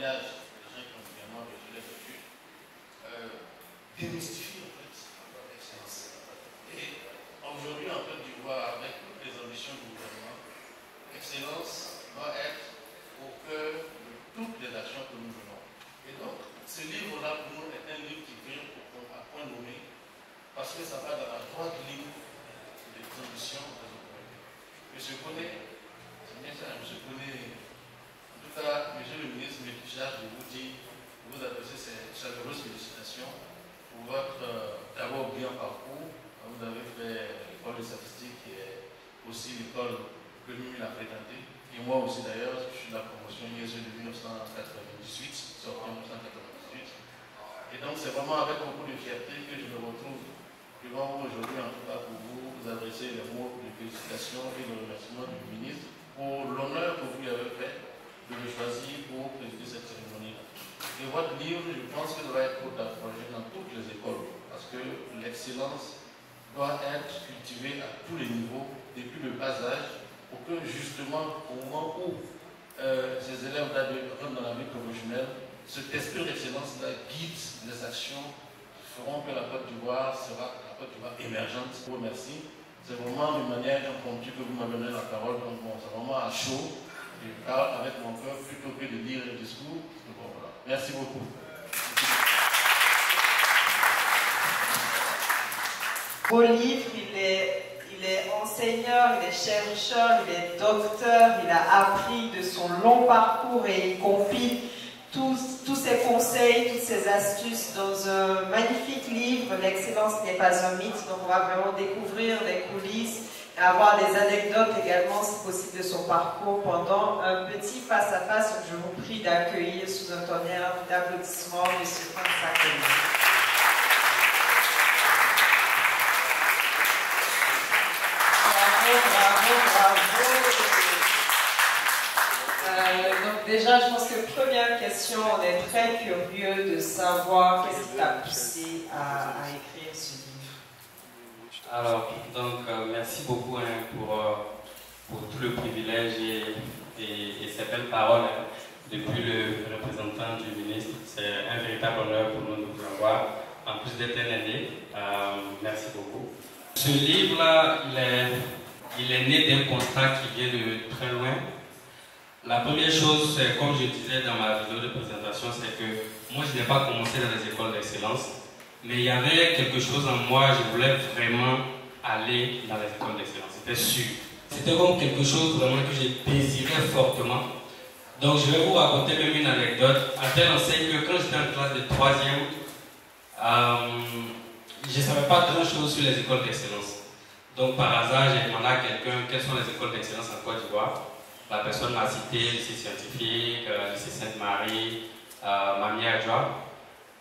témoignages des gens qui ont également reçu les études, démystifie en fait l'excellence. Et aujourd'hui, en Côte d'Ivoire, avec toutes les ambitions du gouvernement, l'excellence doit être au cœur de toutes les actions que nous menons. Et donc, ce livre-là, pour nous, est un livre qui vient à point nommé, parce que ça va dans la droite ligne des ambitions des autorités. Monsieur Bonnet, c'est bien ça, Monsieur Bonnet, en tout cas, Monsieur le ministre me charge de vous dire, de vous adresser ces chaleureuses félicitations pour votre d'abord bien parcours. Vous avez fait l'école de statistique qui est aussi l'école que nous a fréquentée. Et moi aussi d'ailleurs, je suis de la promotion ISE de 1998, sorti en 1998. Et donc c'est vraiment avec beaucoup de fierté que je me retrouve devant vous aujourd'hui, en tout cas pour vous adresser les mots de félicitations et de remerciement du ministre pour l'honneur que vous lui avez fait de le choisir pour présider cette cérémonie-là. Et votre livre, je pense que doit être approché dans toutes les écoles, parce que l'excellence doit être cultivée à tous les niveaux, depuis le bas âge, pour que justement, au moment où ces élèves rentrent dans la vie professionnelle, cet esprit d'excellence guide les actions qui feront que la Côte d'Ivoire sera la Côte d'Ivoire émergente. Je vous remercie. C'est vraiment d'une manière impromptue que vous m'avez donné la parole, donc bon, c'est vraiment à chaud. Je parle avec mon cœur plutôt que de lire le discours. Donc, bon, voilà. Merci beaucoup. Beau livre, il est enseignant, il est chercheur, il est docteur, il a appris de son long parcours et il compile tous ses conseils, toutes ses astuces dans un magnifique livre, L'excellence n'est pas un mythe. Donc on va vraiment découvrir les coulisses et avoir des anecdotes également, si possible, de son parcours pendant un petit face-à-face. Je vous prie d'accueillir sous un tonnerre d'applaudissements M. Franck Sakoni. Donc déjà, je pense que première question, on est très curieux de savoir qu'est-ce qui t'a poussé à écrire ce livre. Alors, donc, merci beaucoup pour tout le privilège et ces belles paroles depuis le représentant du ministre. C'est un véritable honneur pour nous de vous avoir, en plus d'être un aîné. Merci beaucoup. Ce livre-là, il est né d'un constat qui vient de très loin. La première chose, c'est comme je disais dans ma vidéo de présentation, c'est que moi je n'ai pas commencé dans les écoles d'excellence, mais il y avait quelque chose en moi, je voulais vraiment aller dans les écoles d'excellence, c'était sûr. C'était comme quelque chose vraiment que je désirais fortement. Donc je vais vous raconter même une anecdote, à tel enseigne que quand j'étais en classe de 3e, je ne savais pas grand chose sur les écoles d'excellence. Donc par hasard, j'ai demandé à quelqu'un quelles sont les écoles d'excellence en Côte d'Ivoire. La personne m'a cité lycée scientifique, lycée Sainte-Marie, Mamie Adjoa.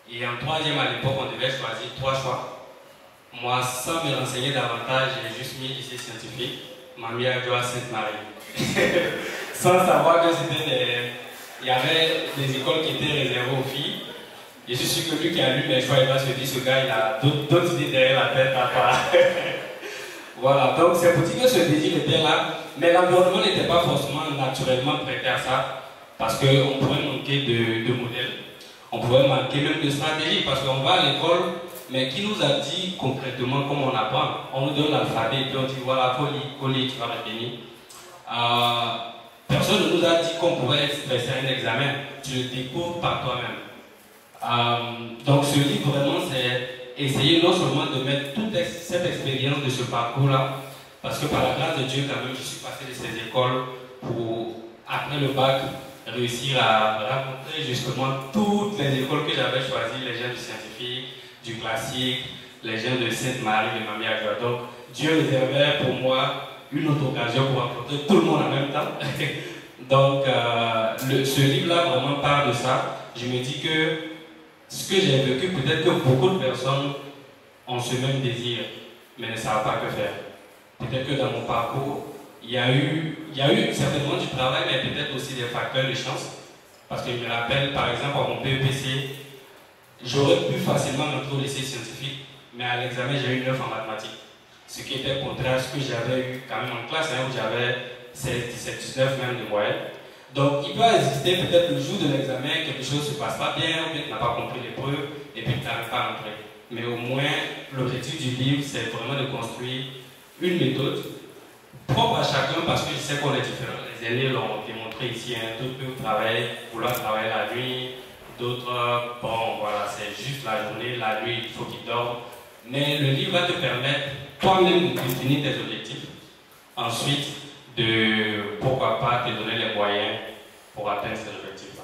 Et en 3e à l'époque, on devait choisir 3 choix. Moi, sans me renseigner davantage, j'ai juste mis lycée scientifique, Mamie Adjoa, Sainte-Marie. Sans savoir que il y avait des écoles qui étaient réservées aux filles. Je suis sûr que lui qui a lu mes choix, il va se dire, ce gars, il a d'autres idées derrière la tête à part. Voilà, donc c'est pour dire que ce désir était là, mais l'environnement n'était pas forcément naturellement prêté à ça, parce qu'on pourrait manquer de modèles, on pourrait manquer même de stratégie, parce qu'on va à l'école, mais qui nous a dit concrètement comment on apprend? On nous donne l'alphabet, et puis on dit voilà, faut lire, tu vas retenir. Personne ne nous a dit qu'on pouvait faire un examen, tu le découvres par toi-même. Donc ce livre vraiment c'est essayer non seulement de mettre toute cette expérience de ce parcours-là, parce que par la grâce de Dieu, quand même, je suis passé de ces écoles pour, après le bac, réussir à rencontrer justement toutes les écoles que j'avais choisies, les gens du scientifique, du classique, les gens de Sainte-Marie, de Mamie Adjoa. Donc, Dieu réservait pour moi une autre occasion pour rencontrer tout le monde en même temps. Donc, ce livre-là vraiment parle de ça. Je me dis que ce que j'ai vécu, peut-être que beaucoup de personnes ont ce même désir, mais ne savent pas que faire. Peut-être que dans mon parcours, il y a eu certainement du travail, mais peut-être aussi des facteurs de chance. Parce que je me rappelle, par exemple, à mon PEPC, j'aurais pu facilement entrer au lycée scientifique, mais à l'examen, j'ai eu 9 en mathématiques. Ce qui était contraire à ce que j'avais eu quand même en classe, où j'avais 16, 17, 19 même de moyenne. Donc, il peut exister peut-être le jour de l'examen, quelque chose ne se passe pas bien, ou bien tu n'as pas compris l'épreuve, et puis tu n'arrives pas à entrer. Mais au moins, l'objectif du livre, c'est vraiment de construire une méthode propre à chacun, parce que je sais qu'on est différents. Les aînés l'ont démontré ici, hein, d'autres peuvent vouloir travailler la nuit, d'autres, bon, voilà, c'est juste la journée, la nuit, il faut qu'ils dorment. Mais le livre va te permettre toi-même de définir tes objectifs. Ensuite, pourquoi pas, te donner les moyens pour atteindre ces objectifs-là.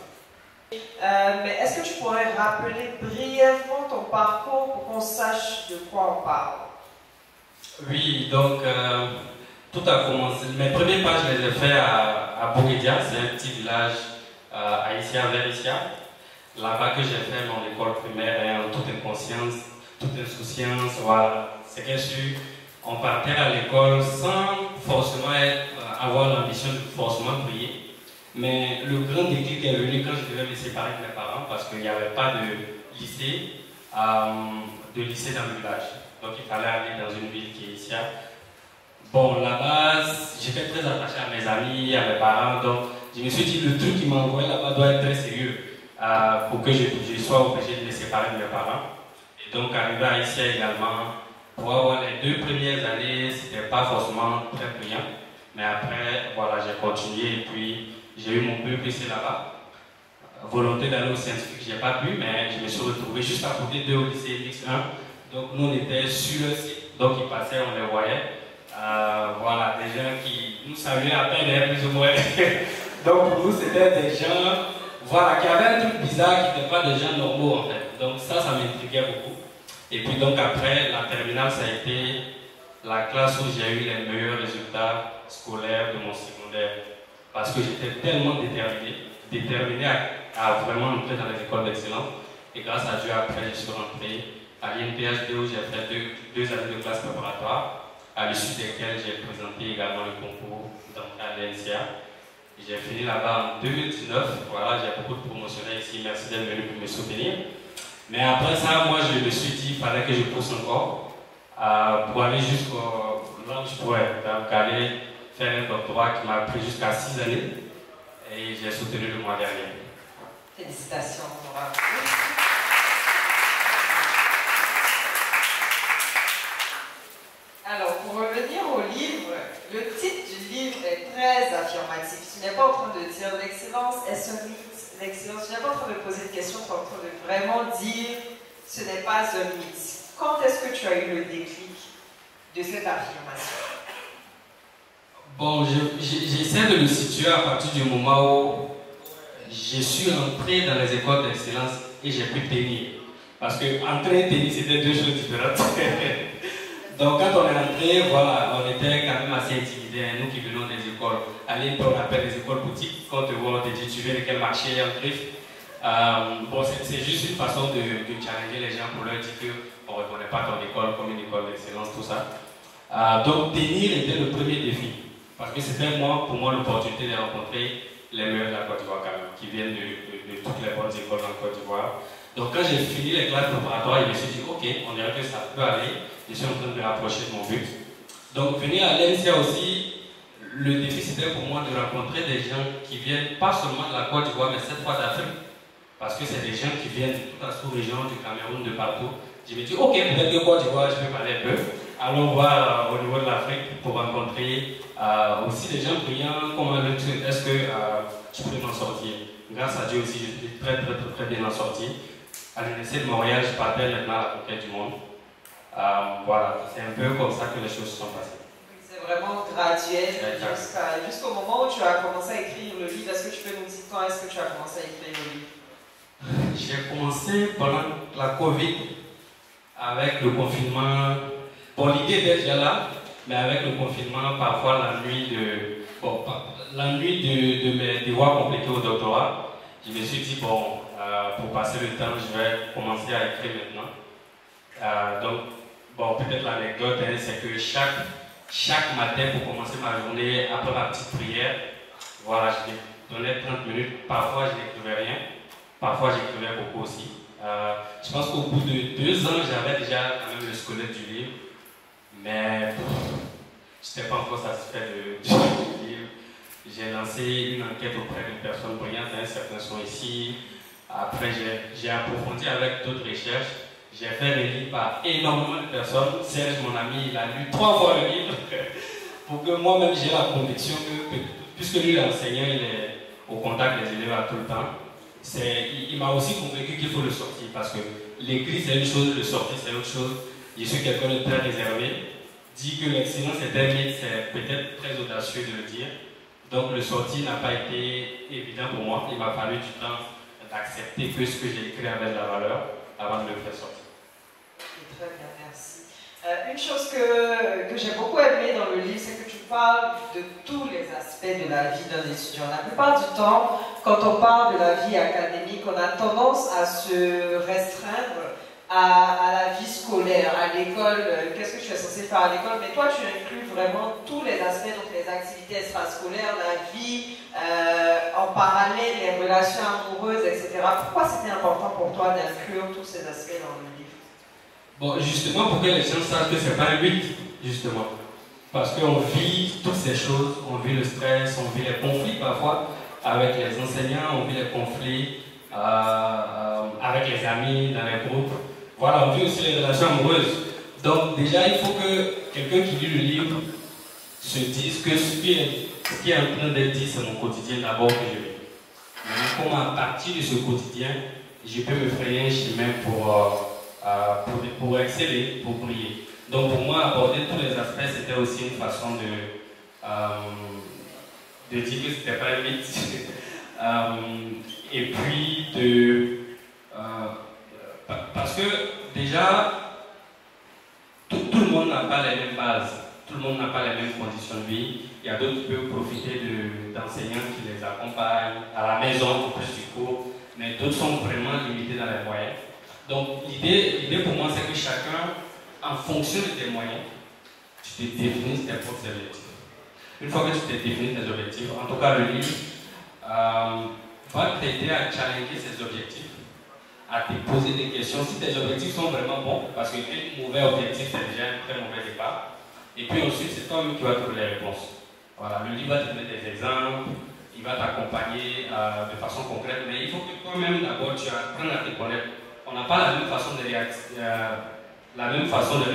Mais est-ce que tu pourrais rappeler brièvement ton parcours pour qu'on sache de quoi on parle? Oui, donc tout a commencé. Mes premiers pas, je les ai faits à Bouridia, c'est un petit village à Isia, vers Isia. Là-bas que j'ai fait mon école primaire, hein, en toute inconscience, toute insouciance, voilà. C'est bien sûr, on partait à l'école sans forcément avoir l'ambition de forcément prier. Mais le grand déclic est venu quand je devais me séparer de mes parents parce qu'il n'y avait pas de lycée dans le village. Donc il fallait aller dans une ville qui est ici. Bon, là-bas, j'étais très attaché à mes amis, à mes parents. Donc je me suis dit, le truc qui m'a envoyé là-bas doit être très sérieux pour que je sois obligé de me séparer de mes parents. Et donc arrivé à ici également, pour avoir les 2 premières années, c'était pas forcément très brillant. Mais après, voilà, j'ai continué et puis j'ai eu mon BEPC là-bas. Volonté d'aller au scientifique, j'ai pas pu, mais je me suis retrouvé juste à côté d'eux au lycée X1. Donc nous, on était sur le site. Donc ils passaient, on les voyait. Voilà, des gens qui nous saluaient à peine, plus ou moins. Donc pour nous, c'était des gens, voilà, qui avaient un truc bizarre, qui n'étaient pas des gens normaux en fait. Donc ça m'intriguait beaucoup. Et puis donc après, la terminale, ça a été la classe où j'ai eu les meilleurs résultats scolaires de mon secondaire. Parce que j'étais tellement déterminé à vraiment entrer dans les écoles d'excellence. Et grâce à Dieu, après, je suis rentré à l'INPHD où j'ai fait deux années de classe préparatoire, à l'issue desquelles j'ai présenté également le concours d'entrée à l'NCA. J'ai fini là-bas en 2019. Voilà, j'ai beaucoup de promotionnaires ici. Merci d'être venu pour me soutenir. Mais après ça, moi, je me suis dit qu'il fallait que je pousse encore pour aller jusqu'au là où je pourrais. Donc, aller faire un doctorat qui m'a pris jusqu'à 6 années. Et j'ai soutenu le mois dernier. Félicitations, Nora. Alors, pour revenir au livre, le titre du livre est très affirmatif. Tu n'es pas en train de dire l'excellence est un mythe. L'excellence, tu n'es pas en train de poser de questions, tu es en train de vraiment dire ce n'est pas un mythe. Quand est-ce que tu as eu le déclic de cette affirmation? Bon, j'essaie de le situer à partir du moment où je suis entré dans les écoles d'excellence et j'ai pu tenir. Parce que entrer et tenir, c'était 2 choses différentes. Donc quand on est entré, voilà, on était quand même assez intimidés, nous qui venons des écoles. À l'époque, on appelle les écoles boutiques. Quand on te voit, on te dit, tu viens de quel marché en griffe. Bon, c'est juste une façon de challenger les gens pour leur dire qu'on ne reconnaît pas ton école comme une école d'excellence, tout ça. Donc tenir était le premier défi. Parce que c'était pour moi l'opportunité de rencontrer les meilleurs de la Côte d'Ivoire quand même, qui viennent de toutes les bonnes écoles en Côte d'Ivoire. Donc quand j'ai fini les classes préparatoires, je me suis dit, ok, on dirait que ça peut aller. Je suis en train de me rapprocher de mon but. Donc venir à l'NCA aussi, le défi c'était pour moi de rencontrer des gens qui viennent pas seulement de la Côte d'Ivoire, mais cette fois d'Afrique. Parce que c'est des gens qui viennent de toute la sous-région, du Cameroun, de partout. Je me dis, ok, peut-être que Côte d'Ivoire, je peux parler un peu. Allons voir au niveau de l'Afrique pour rencontrer aussi des gens brillants, comme un autre. Est-ce que je peux m'en sortir? Grâce à Dieu aussi, je suis très bien en sorti. À l'Université de Montréal, je partais maintenant à la conquête du monde. Voilà, c'est un peu comme ça que les choses se sont passées. C'est vraiment graduel jusqu'au moment où tu as commencé à écrire le livre. Est-ce que tu peux nous dire quand est-ce que tu as commencé à écrire le livre? J'ai commencé pendant la Covid, avec le confinement. Bon, l'idée était déjà là, mais avec le confinement, parfois la nuit de mes devoirs compliqués au doctorat, je me suis dit, bon, pour passer le temps, je vais commencer à écrire maintenant. Donc, bon, peut-être l'anecdote, hein, c'est que chaque matin, pour commencer ma journée, après ma petite prière, voilà, je me donnais 30 minutes. Parfois, je n'écrivais rien. Parfois, j'écrivais beaucoup aussi. Je pense qu'au bout de 2 ans, j'avais déjà quand même le squelette du livre. Mais je n'étais pas encore satisfait du livre. j'ai lancé une enquête auprès de personnes brillantes, certains sont ici. Après, j'ai approfondi avec d'autres recherches. J'ai fait relire par énormément de personnes. Serge, mon ami, il a lu 3 fois le livre pour que moi-même j'ai la conviction que, puisque lui, l'enseignant, il est au contact des élèves à tout le temps, il m'a aussi convaincu qu'il faut le sortir parce que l'écrit c'est une chose, le sortir c'est autre chose. Je suis quelqu'un de très réservé. Dit que l'excellence est un mythe, c'est peut-être très audacieux de le dire. Donc le sortir n'a pas été évident pour moi. Il m'a fallu du temps d'accepter que ce que j'ai écrit avait de la valeur avant de le faire sortir. Très bien, merci. Une chose que j'ai beaucoup aimé dans le livre, c'est que tu parles de tous les aspects de la vie d'un étudiant. La plupart du temps, quand on parle de la vie académique, on a tendance à se restreindre à la vie scolaire, à l'école, qu'est-ce que tu es censé faire à l'école, mais toi tu inclus vraiment tous les aspects, donc les activités extrascolaires, la vie en parallèle, les relations amoureuses, etc. Pourquoi c'était important pour toi d'inclure tous ces aspects dans le livre? Bon, justement pour que les gens sachent que c'est pas un mythe, justement. Parce qu'on vit toutes ces choses, on vit le stress, on vit les conflits parfois avec les enseignants, on vit les conflits avec les amis, dans les groupes. Voilà, on vit aussi les relations amoureuses. Donc déjà, il faut que quelqu'un qui lit le livre se dise que ce qui est en train d'être dit, c'est mon quotidien d'abord que je vis. Mais comment à partir de ce quotidien, je peux me frayer un chemin pour exceller, pour briller. Donc pour moi, aborder tous les aspects, c'était aussi une façon de dire que c'était pas un mythe. Et puis parce que déjà, tout le monde n'a pas les mêmes bases, tout le monde n'a pas les mêmes conditions de vie. Il y a d'autres qui peuvent profiter d'enseignants qui les accompagnent à la maison, en plus du cours, mais d'autres sont vraiment limités dans les moyens. Donc l'idée pour moi, c'est que chacun, en fonction de tes moyens, tu te définisses tes propres objectifs. Une fois que tu t'es défini tes objectifs, en tout cas le livre va t'aider à challenger ces objectifs, à te poser des questions. Si tes objectifs sont vraiment bons, parce qu'un mauvais objectif c'est déjà un très mauvais départ, et puis ensuite c'est toi-même qui vas trouver les réponses. Voilà, le livre va te donner des exemples, il va t'accompagner de façon concrète, mais il faut que toi-même d'abord tu apprennes à te connaître. On n'a pas la même façon de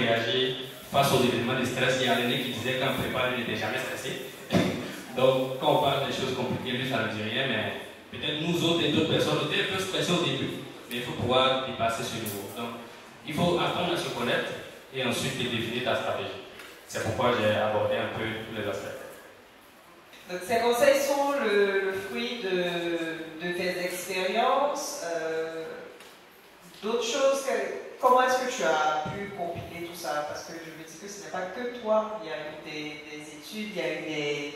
réagir face aux événements de stress. Il y a l'aîné qui disait qu'en prépa, il n'était jamais stressé. Donc quand on parle des choses compliquées, lui ça ne dit rien, mais peut-être nous autres et d'autres personnes étaient un peu stressés au début, mais il faut pouvoir dépasser ce niveau. Donc il faut apprendre à se connaître et ensuite définir ta stratégie. C'est pourquoi j'ai abordé un peu tous les aspects. Donc, ces conseils sont le fruit de tes expériences. D'autres choses, comment est-ce que tu as pu compiler tout ça? Parce que je me dis que ce n'est pas que toi, il y a eu des études, il y a eu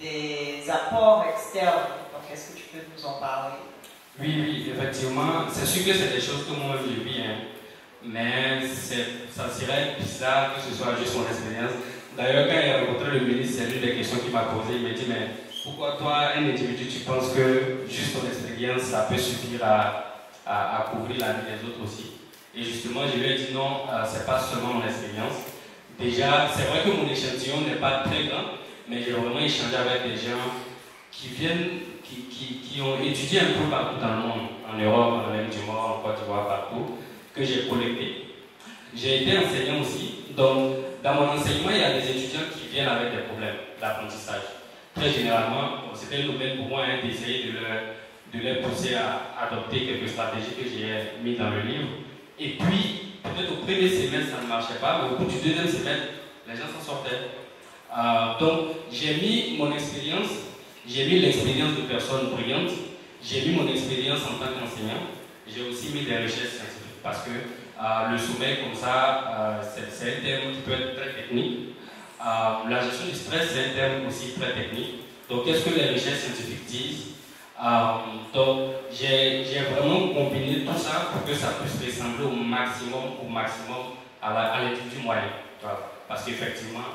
des apports externes. Donc est-ce que tu peux nous en parler? Oui, effectivement, c'est sûr que c'est des choses que moi je vis, hein. Mais ça serait bizarre que ce soit juste mon expérience. D'ailleurs, quand il a rencontré le ministre, c'est l'une des questions qu'il m'a posées. Il m'a dit, mais pourquoi toi, un individu, tu penses que juste ton expérience, ça peut suffire à couvrir la vie des autres aussi? Et justement, je lui ai dit non, c'est pas seulement mon expérience. Déjà, c'est vrai que mon échantillon n'est pas très grand, mais j'ai vraiment échangé avec des gens qui viennent, qui ont étudié un peu partout dans le monde, en Europe, en Amérique du Nord, en Côte d'Ivoire, partout, que j'ai collecté. J'ai été enseignant aussi, donc dans mon enseignement, il y a des étudiants qui viennent avec des problèmes d'apprentissage. Très généralement, c'était une nouvelle pour moi d'essayer de les pousser à adopter quelques stratégies que j'ai mises dans le livre. Et puis, peut-être au premier semestre, ça ne marchait pas, mais au bout du deuxième semestre, les gens s'en sortaient. Donc, j'ai mis mon expérience, j'ai mis l'expérience de personnes brillantes, j'ai mis mon expérience en tant qu'enseignant, j'ai aussi mis des recherches scientifiques, parce que le sommeil comme ça, c'est un terme qui peut être très technique. La gestion du stress, c'est un terme aussi très technique. Donc, qu'est-ce que les recherches scientifiques disent? Donc, j'ai vraiment combiné tout ça pour que ça puisse ressembler au maximum à l'individu moyen. Voilà. Parce qu'effectivement,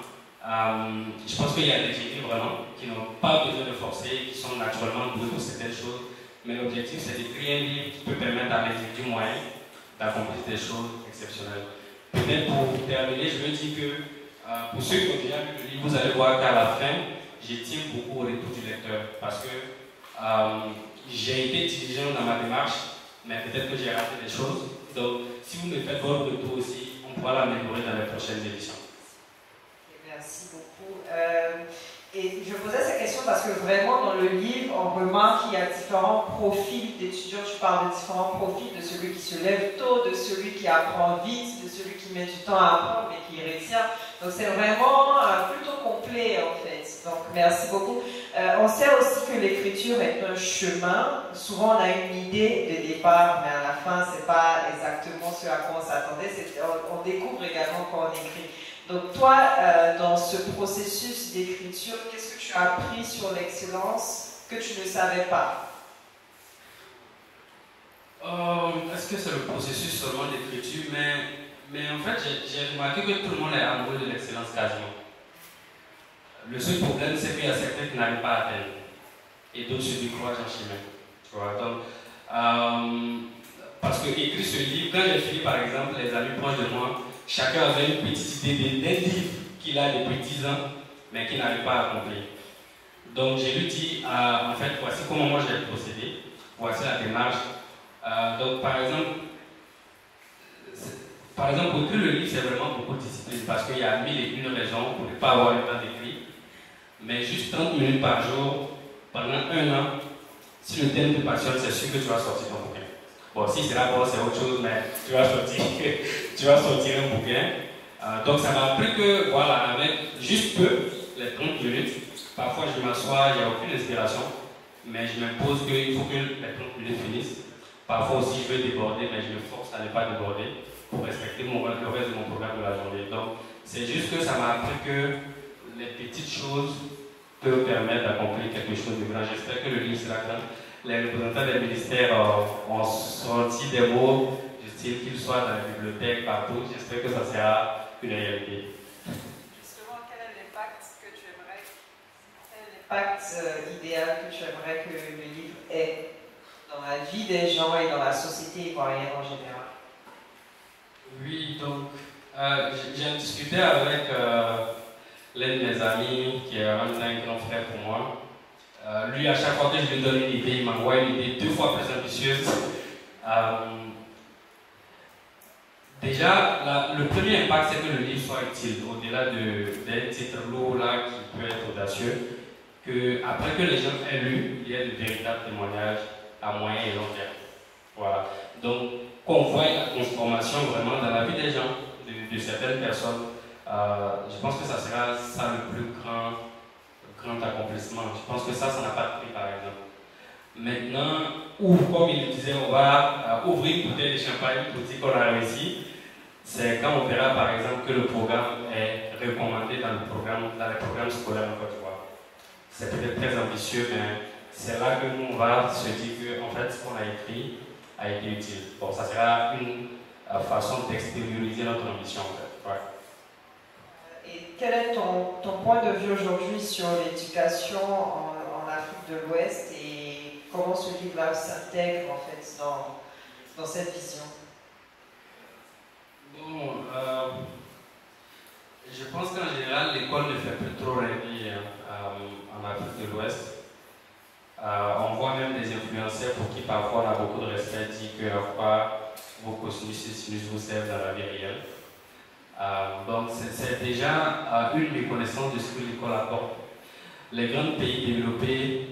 je pense qu'il y a des génies vraiment qui n'ont pas besoin de forcer, qui sont naturellement doués pour certaines choses. Mais l'objectif, c'est d'écrire un livre qui peut permettre à l'individu moyen d'accomplir des choses exceptionnelles. Peut-être pour terminer, je veux dire que pour ceux qui ont déjà lu le livre, vous allez voir qu'à la fin, je tiens beaucoup au retour du lecteur parce que j'ai été diligent dans ma démarche, mais peut-être que j'ai raté des choses. Donc, si vous me faites votre retour aussi, on pourra l'améliorer dans les prochaines éditions. Merci beaucoup. Et je posais cette question parce que vraiment dans le livre, on remarque qu'il y a différents profils d'étudiants. Tu parles de différents profils, de celui qui se lève tôt, de celui qui apprend vite, de celui qui met du temps à apprendre mais qui retient. Donc c'est vraiment plutôt complet en fait. Donc merci beaucoup. On sait aussi que l'écriture est un chemin. Souvent on a une idée de départ, mais à la fin c'est pas exactement ce à quoi on s'attendait. On découvre également quand on écrit. Donc toi, dans ce processus d'écriture, qu'est-ce que tu as appris sur l'excellence que tu ne savais pas? Est-ce que c'est le processus seulement d'écriture? Mais en fait, j'ai remarqué que tout le monde est amoureux de l'excellence quasiment. Le seul problème, c'est qu'il y a certains qui n'arrivent pas à atteindre. Et d'autres se découragent en chemin. Tu vois, donc, parce que écrire ce livre, quand j'ai fini par exemple, les amis proches de moi, chacun avait une petite idée d'un livre qu'il a depuis 10 ans, mais qu'il n'arrive pas à accomplir. Donc je lui dis, en fait, voici comment moi j'ai procédé, voici la démarche. Donc par exemple, pour écrire le livre, c'est vraiment beaucoup de discipline, parce qu'il y a 1001 raisons pour ne pas avoir le temps d'écrire. Mais juste 30 minutes par jour, pendant 1 an, si le thème te passionne, c'est sûr que tu vas sortir ton bouquin. Bon, si c'est là, bon, c'est autre chose, mais tu vas sortir un bouquin. Donc ça m'a appris que, voilà, avec juste peu, les 30 minutes, parfois je m'assois, il n'y a aucune inspiration, mais je m'impose qu'il faut que les 30 minutes finissent. Parfois aussi je veux déborder, mais je me force à ne pas déborder pour respecter le reste de mon programme de la journée. Donc c'est juste que ça m'a appris que les petites choses peuvent permettre d'accomplir quelque chose de grand. J'espère que le livre sera grand. Les représentants des ministères ont sorti des mots du style qu'ils soient dans la bibliothèque, partout. J'espère que ça sera une réalité. Justement, quel est l'impact que tu aimerais, l'impact idéal que tu aimerais que le livre ait dans la vie des gens et dans la société ivoirienne en général? Oui, donc j'ai discuté avec l'un de mes amis qui est un grand frère pour moi. Lui, à chaque fois que je lui donne une idée, il m'envoie une idée 2 fois plus ambitieuse. Déjà, le premier impact, c'est que le livre soit utile, au-delà d'un titre lourd là, qui peut être audacieux, que après que les gens aient lu, il y ait de véritables témoignages à moyen et long terme. Voilà. Donc, qu'on voit la transformation vraiment dans la vie des gens, de certaines personnes. Je pense que ça sera ça le plus grand accomplissement. Je pense que ça n'a pas de prix, par exemple. Maintenant, comme il disait, on va ouvrir une bouteille de champagne pour dire qu'on a réussi. C'est quand on verra, par exemple, que le programme est recommandé dans les programmes scolaires en Côte d'Ivoire. C'est peut-être très ambitieux, mais c'est là que nous, on va se dire que, en fait, ce qu'on a écrit a été utile. Bon, ça sera une façon d'extérioriser notre ambition, en fait. Ouais. Et quel est ton point de vue aujourd'hui sur l'éducation en Afrique de l'Ouest et comment ce livre-là s'intègre en fait dans cette vision? Bon, je pense qu'en général, l'école ne fait plus trop rêver en Afrique de l'Ouest. On voit même des influenceurs pour qui parfois on a beaucoup de respect, dit que vos cosinus et sinus vous servent dans la vie réelle. Donc c'est déjà une méconnaissance de ce que l'école apporte. Les grands pays développés,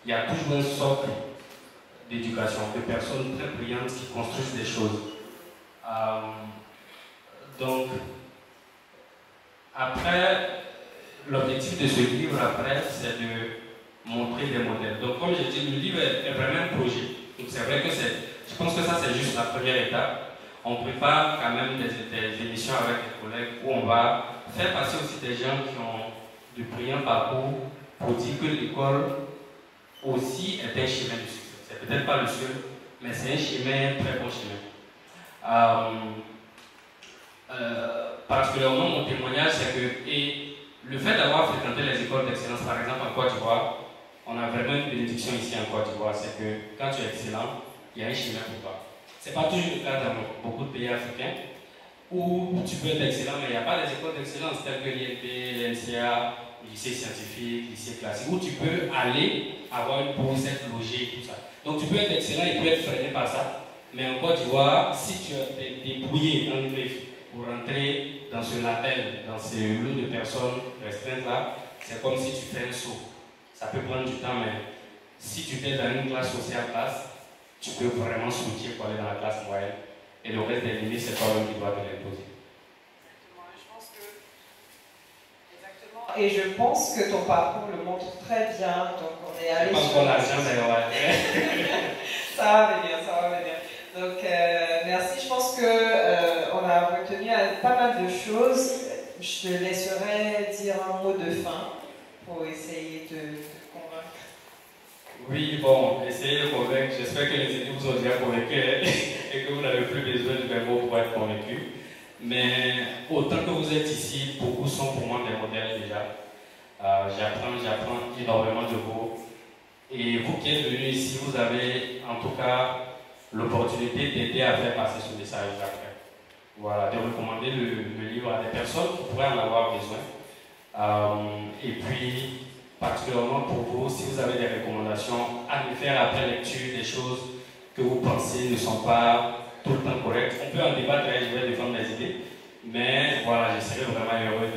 il y a toujours un socle d'éducation, de personnes très brillantes qui construisent des choses. Donc, après, l'objectif de ce livre, c'est de montrer des modèles. Donc, comme j'ai dit, le livre est vraiment un projet. Donc, c'est vrai que je pense que ça, c'est juste la première étape. On prépare quand même des émissions avec des collègues où on va faire passer aussi des gens qui ont de brillants parcours pour dire que l'école aussi est un chemin de succès. C'est peut-être pas le seul, mais c'est un chemin, très bon chemin. Particulièrement, mon témoignage, c'est que le fait d'avoir fréquenté les écoles d'excellence, par exemple en Côte d'Ivoire, on a vraiment une bénédiction ici en Côte d'Ivoire, c'est que quand tu es excellent, il y a un chemin pour toi. Ce n'est pas toujours le cas dans beaucoup de pays africains où tu peux être excellent, mais il n'y a pas des écoles d'excellence telles que l'INP, l'INCA, lycée scientifique, lycée classique, où tu peux aller avoir une bourse, être logé et tout ça. Donc tu peux être excellent et tu peux être freiné par ça. Mais en Côte d'Ivoire, si tu es débrouillé en griffe pour rentrer dans ce label, dans ce lot de personnes restreintes là, c'est comme si tu fais un saut. Ça peut prendre du temps, mais si tu es dans une classe sociale basse, tu peux vraiment switcher pour aller dans la classe moyenne. Et le reste des limites, c'est toi-même qui dois te l'imposer. Et je pense que ton parcours le montre très bien. Donc on est allé sur... Pas l'argent, mais ouais. Ça va venir, ça va venir. Donc merci, je pense qu'on a retenu pas mal de choses. Je te laisserai dire un mot de fin pour essayer de te convaincre. Oui, bon, essayez de convaincre. J'espère que les études vous ont déjà convaincu et que vous n'avez plus besoin de mes mots pour être convaincu. Mais autant que vous êtes ici, beaucoup sont pour moi des modèles déjà. J'apprends énormément de vous. Et vous qui êtes venus ici, vous avez en tout cas l'opportunité d'aider à faire passer ce message après. Voilà, de recommander le livre à des personnes qui pourraient en avoir besoin. Et puis, particulièrement pour vous, si vous avez des recommandations, allez faire après lecture des choses que vous pensez ne sont pas tout le temps correctes. On peut en débattre et je vais défendre mes idées, mais voilà, je serais vraiment heureux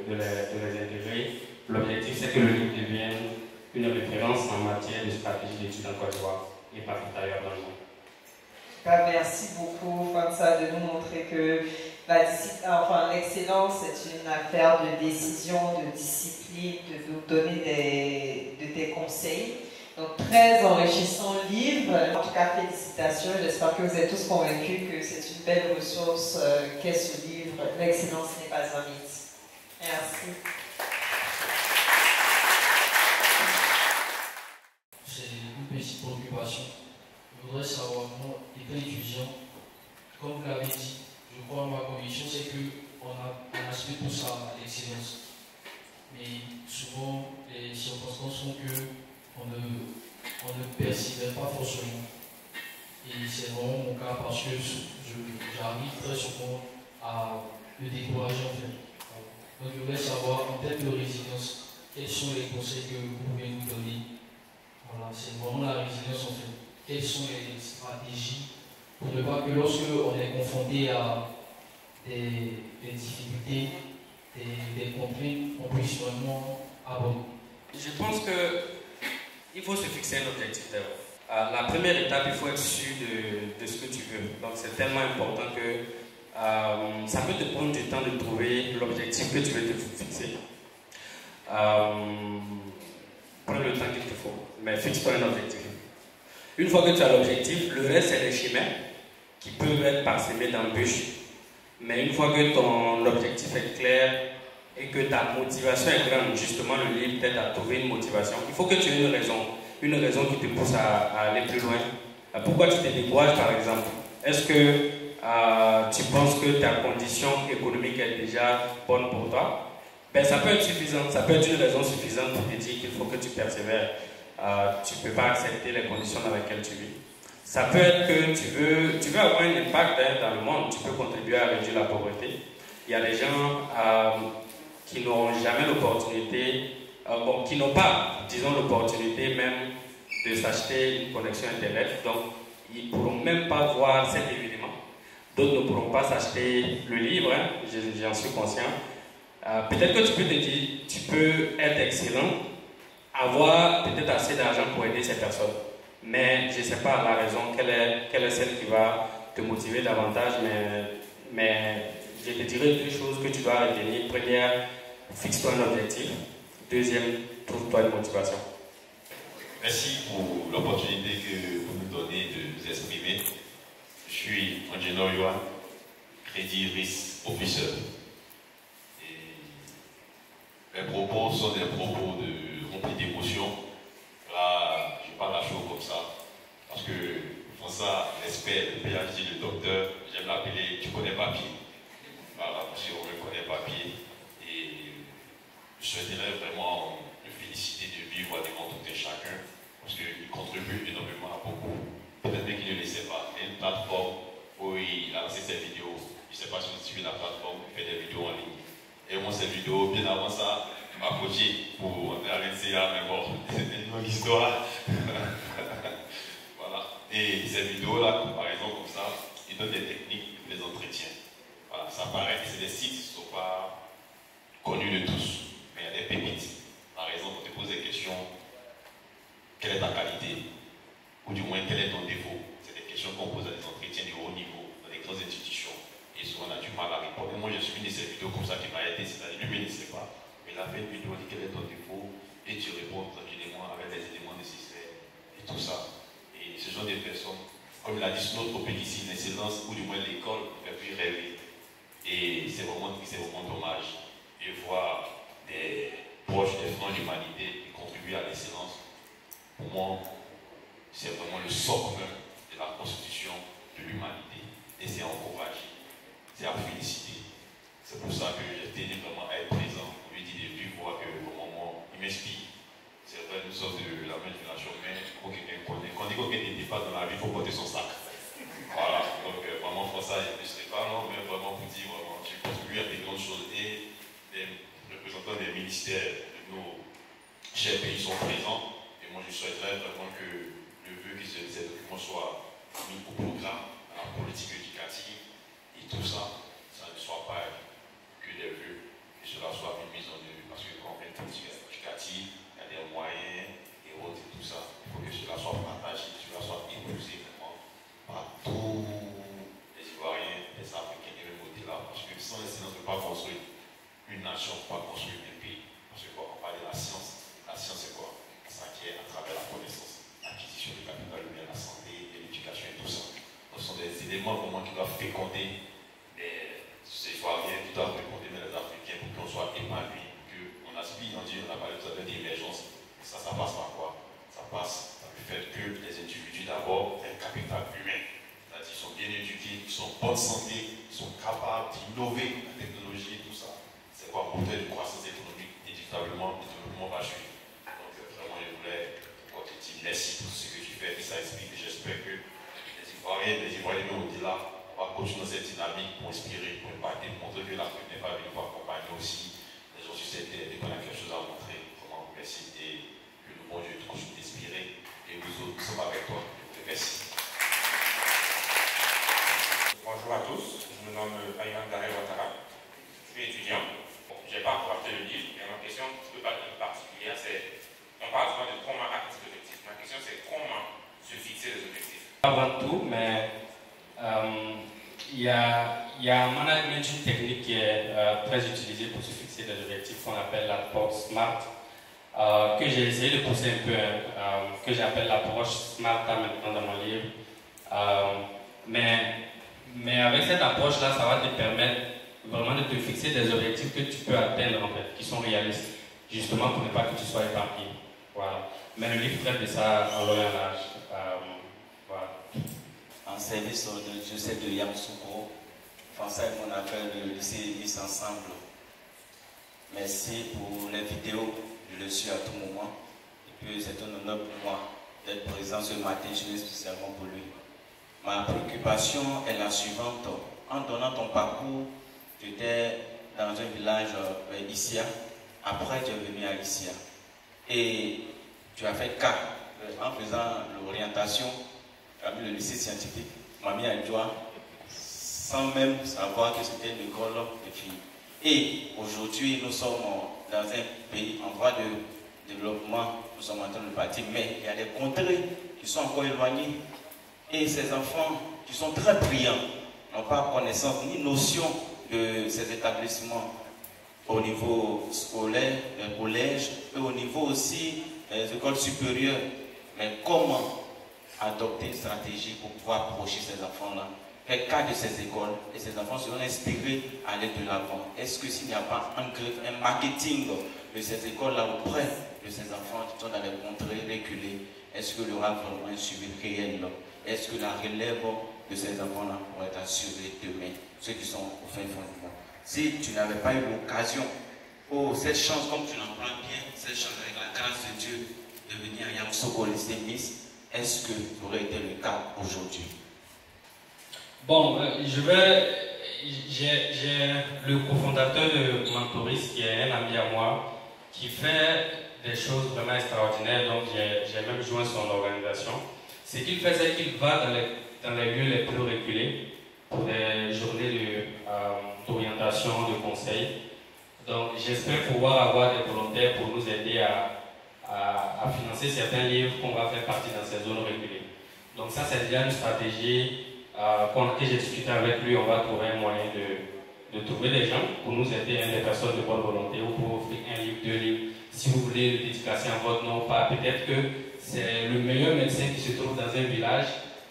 de les intégrer. L'objectif, c'est que le livre devienne une référence en matière de stratégie d'études en Côte d'Ivoire et partout ailleurs dans le monde. Merci beaucoup, Fansa, de nous montrer que l'excellence, c'est une affaire de décision, de discipline, de nous donner de tes conseils. Donc, très enrichissant livre. En tout cas, félicitations. J'espère que vous êtes tous convaincus que c'est une belle ressource qu'est ce livre. L'excellence n'est pas un mythe. Merci. C'est une petite préoccupation. Je voudrais savoir, moi, étant étudiant, comme vous l'avez dit, je crois, ma conviction, c'est qu'on aspire tous à l'excellence. Mais souvent, les circonstances font qu'on ne persévère pas forcément. Et c'est vraiment mon cas parce que j'arrive très souvent à me décourager en fait. Donc je voulais savoir, en termes de résilience, quels sont les conseils que vous pouvez nous donner? Voilà, c'est vraiment la résilience en fait. Quelles sont les stratégies pour ne pas que lorsque on est confronté à des difficultés, des contraintes, on puisse vraiment aborder? Je pense qu'il faut se fixer un objectif d'abord. La première étape, il faut être sûr de ce que tu veux. Donc c'est tellement important que ça peut te prendre du temps de trouver l'objectif que tu veux te fixer. Prends le temps qu'il te faut, mais fixe-toi un objectif. Une fois que tu as l'objectif, le reste c'est les chemins qui peuvent être parsemés d'embûches. Mais une fois que ton objectif est clair et que ta motivation est grande, justement le livre t'aide à trouver une motivation. Il faut que tu aies une raison qui te pousse à aller plus loin. Pourquoi tu te décourages par exemple? Est-ce que tu penses que ta condition économique est déjà bonne pour toi? Ben, ça peut être suffisant, ça peut être une raison suffisante pour te dire qu'il faut que tu persévères. Tu ne peux pas accepter les conditions dans lesquelles tu vis. Ça peut être que tu veux avoir un impact dans le monde, tu peux contribuer à réduire la pauvreté. Il y a des gens qui n'auront jamais l'opportunité, qui n'ont pas, disons, l'opportunité même de s'acheter une connexion Internet, donc ils ne pourront même pas voir cet événement. D'autres ne pourront pas s'acheter le livre, hein, j'en suis conscient. Peut-être que tu peux te dire, tu peux être excellent, avoir peut-être assez d'argent pour aider ces personnes. Mais je ne sais pas la raison, quelle est celle qui va te motiver davantage, mais je te dirais deux choses que tu dois retenir. Première, fixe-toi un objectif. Deuxième, trouve-toi une motivation. Merci pour l'opportunité que vous nous donnez de nous exprimer. Je suis Angelo Yohan, Crédit Risque Officer. Mes propos sont des propos remplis d'émotions. Là, je parle à chaud comme ça. Parce que pour ça, l'expert, le PhD, le docteur, j'aime l'appeler, tu connais papier. Voilà, parce qu'on me connaît papier. Et je souhaiterais vraiment le féliciter de vivre devant tout et chacun. Parce qu'il contribue énormément à beaucoup. Peut-être qu'il ne le sait pas. Il y a une plateforme où il a lancé ses vidéos. Je ne sais pas si vous suivez la plateforme, il fait des vidéos en ligne. Et moi, cette vidéo, bien avant ça, m'a coaché pour arrêter ça, mais bon, c'était une longue histoire. Voilà. Et cette vidéo-là, par exemple, comme ça, il donne des techniques pour les entretiens. Voilà, ça paraît que c'est des sites qui ne sont pas connus de tous, mais il y a des pépites. Par exemple, on te pose des questions, quelle est ta qualité? Ou du moins, quel est ton défaut? C'est des questions qu'on pose à des entretiens de haut niveau, dans les grandes institutions. Et souvent, on a du mal à répondre. Et moi, je suis une de ces vidéos comme ça qui m'a aidé, c'est-à-dire, lui, il ne sait pas. Mais il a fait une vidéo, il dit quel est ton défaut, et tu réponds tranquillement avec les éléments nécessaires, et tout ça. Et ce genre de personnes, comme il a dit, sur notre pays ici, l'excellence, ou du moins l'école, ne fait plus rêver. Et c'est vraiment dommage de voir des proches des fronts de l'humanité contribuer à l'excellence. Pour moi, c'est vraiment le socle de la constitution de l'humanité. Et c'est à encourager, c'est à féliciter. C'est pour ça que j'ai tenu vraiment à être présent pour lui dire de lui voir que vraiment moi, il m'inspire. C'est vrai, nous sommes de la même génération, mais il faut que quelqu'un connaisse. Quand on dit qu'il n'était pas dans la vie, il faut porter son sac. Voilà, donc vraiment pour ça, je ne serai pas non, mais vraiment pour dire, vraiment, j'ai contribué à des grandes choses et les représentants des ministères de nos chers pays sont présents. Et moi, je souhaiterais vraiment que le vœu que ces documents soient mis au programme, à la politique éducative et tout ça, ça ne soit pas que des vœux, que cela soit une mise en œuvre. Parce que quand on fait une politique éducative, il y a des moyens et autres et tout ça. Il faut que cela soit partagé, que cela soit épousé vraiment par tous les Ivoiriens, les Africains et le au-delà. Parce que sans l'excellence, on ne peut pas construire une nation, on ne peut pas construire un pays. Parce que quand on parle de la science c'est quoi? Ça qui est à travers la connaissance, l'acquisition du capital humain, la santé, l'éducation et tout ça. Ce sont des éléments vraiment qui doivent féconder ces Ivoiriens, qui doivent féconder les Africains pour qu'on soit épanoui, qu'on aspire, on dit, on a parlé tout à l'heure d'émergence. Ça passe par quoi? Ça passe par le fait que les individus d'abord aient un capital humain. C'est-à-dire qu'ils sont bien éduqués, ils sont en bonne santé, ils sont capables d'innover la technologie et tout ça. C'est quoi? Moteur de croissance économique, éducatablement, le développement va suivre. Donc vraiment, je voulais te dire merci pour ce que tu fais et ça explique. J'espère que les Ivoiriens même au-delà, on va continuer dans cette dynamique pour inspirer, pour impacter, pour montrer que l'Afrique n'est pas venue pour accompagner aussi les autres sociétés et qu'on a quelque chose à montrer. Vraiment, merci et que le bon Dieu te continue d'inspirer et nous autres, nous sommes avec toi. Merci. Bonjour à tous, je me nomme Ayman Daré Ouattara, je suis étudiant. Bon, je n'ai pas encore acheté le livre, mais ma question un peu particulière, c'est, on parle souvent de comment atteindre cet objectif. Ma question c'est comment se fixer les objectifs. Avant tout, mais il y a un management, une technique qui est très utilisée pour se fixer des objectifs qu'on appelle l'approche SMART, que j'ai essayé de pousser un peu, que j'appelle l'approche SMART maintenant dans mon livre. Mais avec cette approche-là, ça va te permettre vraiment de te fixer des objectifs que tu peux atteindre en fait, qui sont réalistes, justement pour ne pas que tu sois éparpillé. Voilà. Mais le livre traite de ça en long et en large. Voilà. En service de Joseph de Yamoussoukro, François et mon appel le lycée Miss ensemble. Merci pour les vidéos, je le suis à tout moment. Et puis c'est un honneur pour moi d'être présent ce matin, je vais spécialement pour lui. Ma préoccupation est la suivante. En donnant ton parcours, tu étais dans un village Issia. Après, tu es venu à Issia. Et tu as fait cas. En faisant l'orientation, tu as mis le lycée scientifique, m'a mis à Djoa, sans même savoir que c'était une école de filles. Et aujourd'hui, nous sommes dans un pays en voie de développement, nous sommes en train de bâtir, mais il y a des contrées qui sont encore éloignées. Et ces enfants qui sont très brillants n'ont pas connaissance ni notion de ces établissements au niveau scolaire, collège et au niveau aussi des écoles supérieures. Mais comment adopter une stratégie pour pouvoir approcher ces enfants-là? Quel cas de ces écoles et ces enfants seront inspirés à aller de l'avant? Est-ce que s'il n'y a pas un marketing de ces écoles-là auprès de ces enfants qui sont dans les contrées reculées, est-ce qu'il y aura vraiment un suivi réel? Est-ce que la relève de ces enfants-là pourrait être assurée demain, ceux qui sont au fin fond du monde? Si tu n'avais pas eu l'occasion, cette chance, comme tu l'en prends bien, cette chance avec la grâce de Dieu de venir à Yamoussoukro au lycée Miss, est-ce que ça aurait été le cas aujourd'hui? Bon, je vais j'ai le cofondateur de Mentoris, qui est un ami à moi, qui fait des choses vraiment extraordinaires, donc j'ai même joint son organisation. Ce qu'il fait, c'est qu'il va dans les lieux les plus reculés pour des journées d'orientation, de conseil. Donc j'espère pouvoir avoir des volontaires pour nous aider à financer certains livres qu'on va faire partie dans ces zones reculées. Donc ça, c'est déjà une stratégie que j'ai discuté avec lui. On va trouver un moyen de trouver des gens pour nous aider, des personnes de bonne volonté, ou pour offrir un livre, 2 livres. Si vous voulez le dédicacer en votre nom, pas. Peut-être que c'est le meilleur médecin qui se trouve dans un village,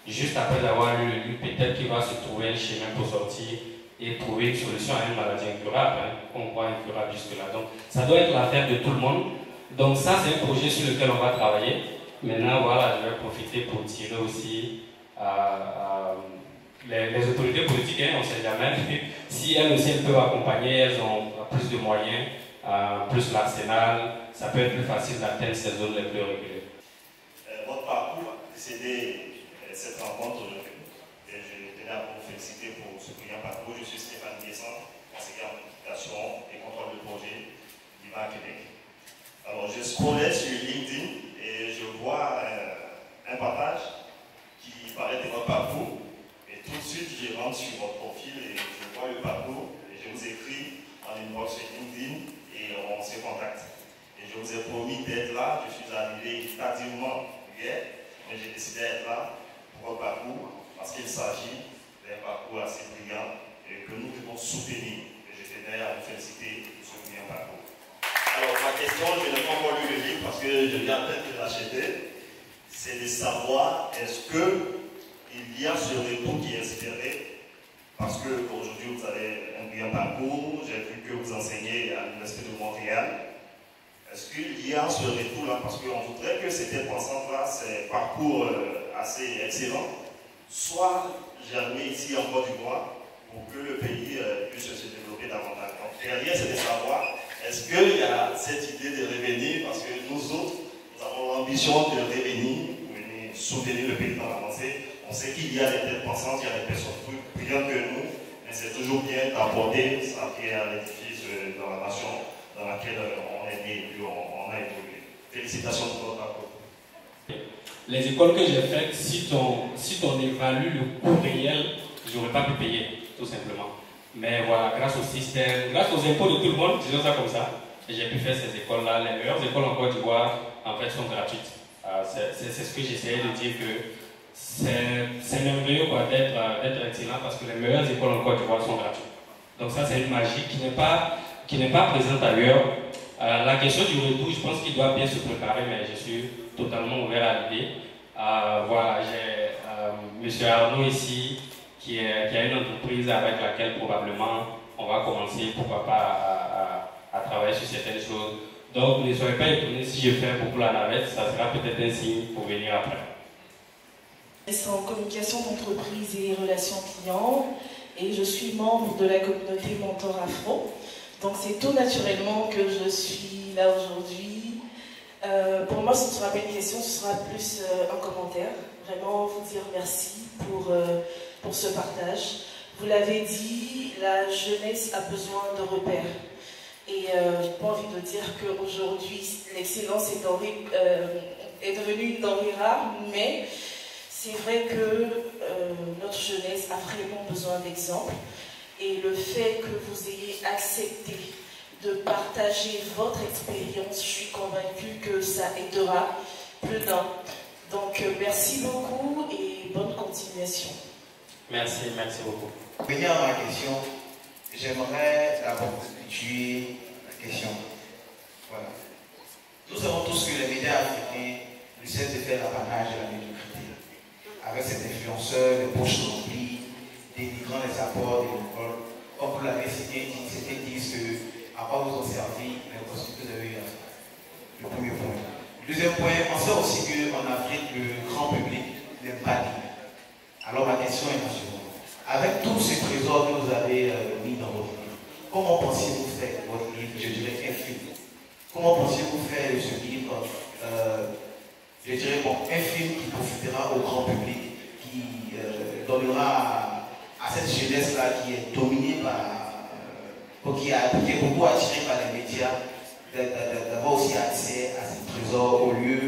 juste après avoir lu le livre, peut-être qu'il va se trouver un chemin pour sortir et trouver une solution à une maladie incurable, qu'on voit incurable jusque-là. Donc ça doit être l'affaire de tout le monde. Donc ça, c'est un projet sur lequel on va travailler. Maintenant, voilà, je vais profiter pour tirer aussi les autorités politiques, on ne sait jamais. Si elles aussi elles peuvent accompagner, elles ont plus de moyens, plus l'arsenal, ça peut être plus facile d'atteindre ces zones les plus reculées. Votre parcours a précédé cette rencontre aujourd'hui. Et je tenais à vous féliciter pour ce brillant parcours. Je suis Stéphane Guesson, conseiller en communication et contrôle de projet d'IVA Québec. Alors, je scrollais sur LinkedIn et je vois un partage qui parlait de votre parcours. Et tout de suite, je rentre sur votre profil et je vois le parcours. Et je vous écris en inbox sur LinkedIn et on se contacte. Et je vous ai promis d'être là. Je suis arrivé tardivement hier, mais j'ai décidé d'être là pour votre parcours parce qu'il s'agit d'un parcours assez brillant et que nous devons soutenir. Et je tenais à vous féliciter pour ce brillant parcours. Alors, ma question, je n'ai pas encore lu le livre parce que je viens à peine de l'acheter. C'est de savoir, est-ce qu'il y a ce retour qui est espéré? Parce qu'aujourd'hui, vous avez un brillant parcours. J'ai vu que vous enseignez à l'Université de Montréal. Est-ce qu'il y a ce retour-là? Parce qu'on voudrait que cet centre-là, ces parcours assez excellents, soit germé ici en Côte d'Ivoire pour que le pays puisse se développer davantage. Donc, derrière, c'est de savoir, est-ce qu'il y a cette idée de revenir? Parce que nous autres, nous avons l'ambition de revenir pour venir soutenir le pays dans l'avancée. On sait qu'il y a des têtes pensantes, il y a des personnes plus brillantes que nous, mais c'est toujours bien d'apporter sa pierre à l'édifice dans la nation dans laquelle on est né et on a évolué. Félicitations pour votre parcours. Les écoles que j'ai faites, si on évalue le coût réel, je n'aurais pas pu payer, tout simplement. Mais voilà, grâce au système, grâce aux impôts de tout le monde, disons ça comme ça, j'ai pu faire ces écoles-là. Les meilleures écoles en Côte d'Ivoire, en fait, sont gratuites. C'est ce que j'essayais de dire, que c'est merveilleux d'être excellent parce que les meilleures écoles en Côte d'Ivoire sont gratuites. Donc ça, c'est une magie qui n'est pas présente ailleurs. La question du retour, je pense qu'il doit bien se préparer, mais je suis totalement ouvert à l'idée. Voilà, j'ai M. Arnaud ici, qui a une entreprise avec laquelle probablement on va commencer, pourquoi pas, à travailler sur certaines choses. Donc ne soyez pas étonnés si je fais beaucoup la navette, ça sera peut-être un signe pour venir après. C'est en communication d'entreprise et relations clients, et je suis membre de la communauté Mentor Afro. Donc c'est tout naturellement que je suis là aujourd'hui. Pour moi, ce ne sera pas une question, ce sera plus un commentaire. Vraiment vous dire merci pour ce partage. Vous l'avez dit, la jeunesse a besoin de repères. Et j'ai pas envie de dire qu'aujourd'hui, l'excellence est devenue une denrée rare, mais c'est vrai que notre jeunesse a vraiment besoin d'exemples. Et le fait que vous ayez accepté de partager votre expérience, je suis convaincue que ça aidera plus d'un. Donc merci beaucoup et bonne continuation. Merci beaucoup. Pour venir à ma question, j'aimerais d'abord situer la question. Voilà. Nous savons tous que les médias africains essaient de faire l'apanage de la médiocrité. Avec ces influenceurs, les poches remplies, dénigrant les apports des écoles. Comme vous l'avez cité, c'était disent que à quoi vous ont servi les postes que vous avez eu. Le premier point. Le deuxième point, on sait aussi qu'en Afrique, le grand public n'aime pas lire. Alors ma question est la suivante. Avec tous ces trésors que vous avez mis dans votre livre, comment pensez-vous faire votre livre, je dirais, un film? Comment pensez-vous faire ce livre, je dirais, bon, un film qui profitera au grand public, qui donnera à cette jeunesse-là qui est dominée par, qui est beaucoup attirée par les médias, d'avoir aussi accès à ces trésors au lieu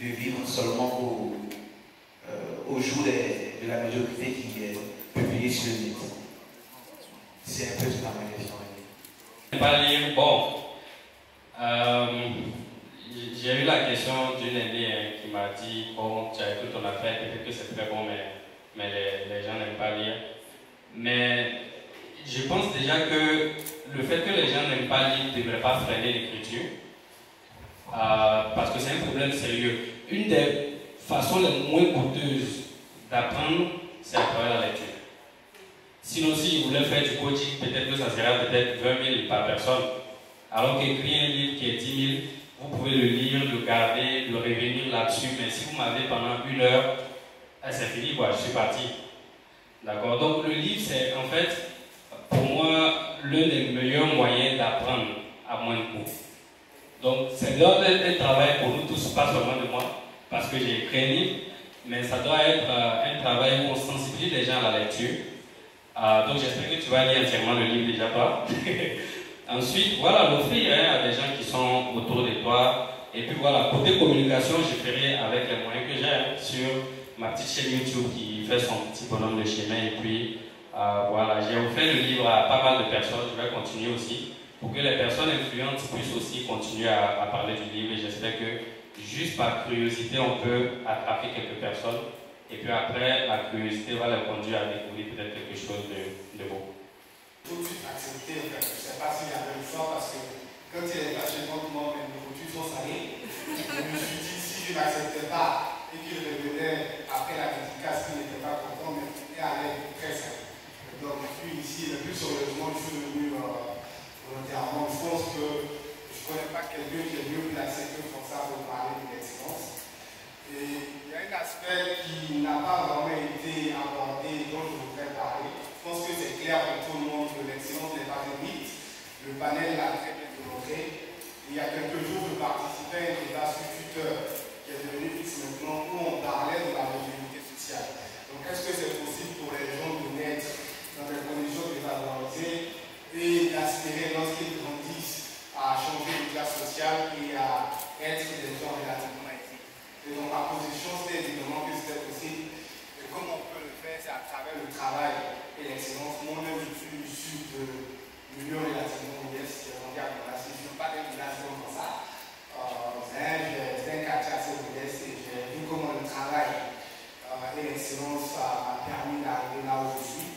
de vivre seulement au jour de la médiocrité qui est publiée sur le net. C'est un peu ça ma question. Pas lire, bon. J'ai eu la question d'une aînée qui m'a dit, bon, tu as écouté ton affaire, peut-être que c'est très bon, mais les gens n'aiment pas lire. Mais je pense déjà que le fait que les gens n'aiment pas lire ne devrait pas freiner l'écriture, parce que c'est un problème sérieux. Une des façons les moins coûteuses d'apprendre, c'est à travers la lecture. Sinon, si vous voulez faire du coaching, peut-être que ça sera peut-être 20 000 par personne. Alors qu'écrire un livre qui est 10 000, vous pouvez le lire, le garder, le revenir là-dessus. Mais si vous m'avez pendant 1 heure, c'est fini, quoi, je suis parti. D'accord? Donc le livre, c'est en fait, pour moi, l'un des meilleurs moyens d'apprendre à moins de coût. Donc c'est un travail pour nous tous, pas seulement de moi, parce que j'ai écrit un livre, mais ça doit être un travail où on sensibilise les gens à la lecture. Donc j'espère que tu vas lire entièrement le livre déjà, toi. Ensuite, voilà, l'offrir à des gens qui sont autour de toi. Et puis voilà, côté communication, je ferai avec les moyens que j'ai sur ma petite chaîne YouTube qui fait son petit bonhomme de chemin. Et puis voilà, j'ai offert le livre à pas mal de personnes. Je vais continuer aussi pour que les personnes influentes puissent aussi continuer à parler du livre. Et j'espère que juste par curiosité, on peut attraper quelques personnes. Et puis après, la curiosité va les conduire à découvrir peut-être quelque chose de beau. Tout de suite accepté, en fait. Je ne sais pas s'il y avait le choix parce que quand il est passé contre moi, mes nourritures sont salées. Je me suis dit, si je n'acceptais pas et qu'il revenait après la dédicace, qu'il n'était pas content, mais il allait très simple. Donc, je suis ici, le plus sérieusement, je suis venu volontairement. Je pense que je ne connais pas quelqu'un qui est mieux placé que François pour parler de l'excellence. Et il y a un aspect qui n'a pas vraiment été abordé, dont je voudrais parler. Je pense que c'est clair pour tout le monde que l'excellence n'est pas un mythe. Le panel l'a très bien démontré. Il y a quelques jours, je participais à un débat sur Twitter qui est devenu fixe maintenant, où on parlait de la mobilité sociale. Donc, est-ce que c'est possible pour les gens de naître dans des conditions défavorisées et d'aspirer, lorsqu'ils grandissent, à changer de classe sociale et à être des gens relativement éthiques? Et donc, ma position, c'était évidemment que c'était possible. Et comment on peut le faire, c'est à travers le travail et l'excellence. Moi-même, je suis issu de milieu relativement modeste, j'ai grandi à Montréal. Je ne suis pas d'un village comme ça. C'est un quartier assez modeste et j'ai vu comment le travail et l'excellence m'a permis d'arriver là où je suis.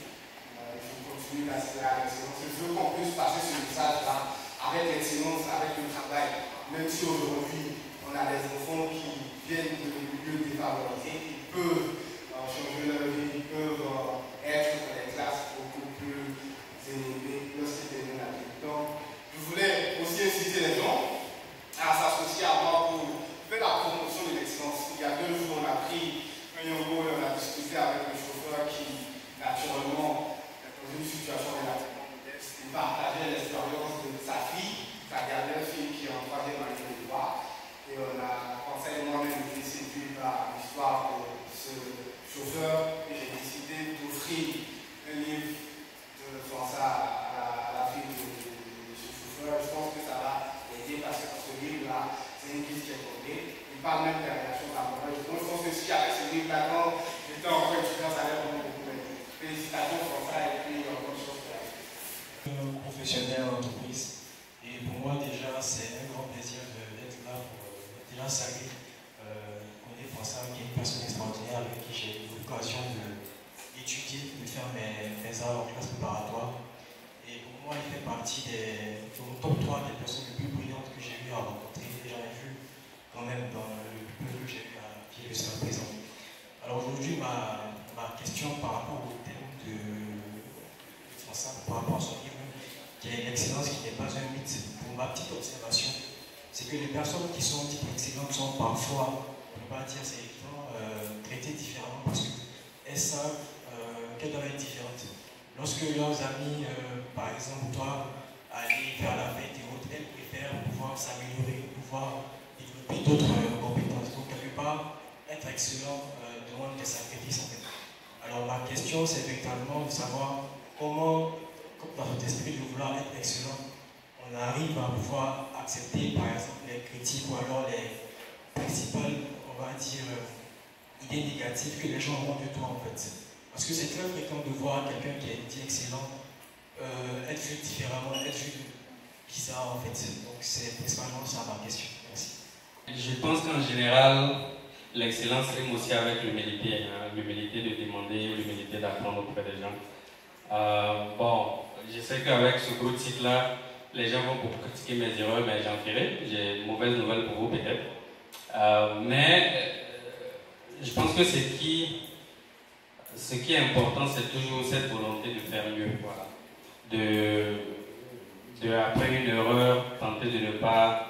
Je continue d'aspirer à l'excellence. Je veux qu'on puisse passer ce message-là avec l'excellence, avec le travail. Même si aujourd'hui, on a des enfants qui viennent de milieux défavorisés, ils peuvent changer leur vie, ils peuvent être dans des classes beaucoup plus élevées lorsqu'ils deviennent adultes. Donc, je voulais aussi inciter les gens à s'associer à moi pour faire la promotion de l'excellence. Il y a 2 jours, on a pris un yongo et on a discuté avec le chauffeur qui, naturellement, est dans une situation relativement modeste. Il partageait l'expérience de sa fille, sa dernière fille qui est en 3e année de droit. Et on a pensé moi-même été séduit par l'histoire de ce chauffeur et j'ai décidé d'offrir un livre de François à la fille de ce chauffeur. Je pense que ça va aider parce que dans ce livre-là, c'est une liste qui est tombée. Il parle même des relations amoureuses. Donc je pense que si avec ce livre-là, quand j'étais encore étudiant, ça allait vraiment beaucoup aider. Félicitations François et puis bonne chance pour la suite. Professionnel en entreprise. Et pour moi déjà, c'est un grand plaisir d'être là pour déjà saluer connaître François qui est une personne extraordinaire avec qui j'ai eu l'occasion d'étudier, de faire mes arts en classe préparatoire. Et pour moi, il fait partie au top 3 des personnes les plus brillantes que j'ai eu à rencontrer. Et j'en ai vu quand même dans le peu que j'ai eu à qui est jusqu'à présent. Alors aujourd'hui, ma question par rapport au thème de François, par rapport à son livre, qui est l'excellence qui n'est pas un mythe, pour ma petite observation, c'est que les personnes qui sont dites excellentes sont parfois, on ne peut pas dire c'est évident, traitées différemment parce qu'elles savent qu'elles doivent être différentes. Lorsque leurs amis, par exemple, doivent aller vers la fête et autres, elles préfèrent pouvoir s'améliorer, pouvoir développer d'autres compétences. Donc, quelque part, être excellent demande des sacrifices en fait. Alors ma question, c'est véritablement de savoir comment, dans votre esprit de vouloir être excellent, on arrive à pouvoir accepter par exemple les critiques ou alors les principales, on va dire, idées négatives que les gens ont de toi en fait. Parce que c'est très fréquent de voir quelqu'un qui est dit excellent être vu différemment, être vu bizarre en fait. Donc c'est principalement ça ma question. Merci. Je pense qu'en général, l'excellence rime aussi avec l'humilité. Hein? L'humilité de demander, l'humilité d'apprendre auprès des gens. Bon, je sais qu'avec ce gros titre-là, les gens vont beaucoup critiquer mes erreurs, mais j'en ferai. J'ai une mauvaise nouvelle pour vous peut-être. Mais je pense que ce qui est important, c'est toujours cette volonté de faire mieux. Voilà. Après une erreur, tenter de ne pas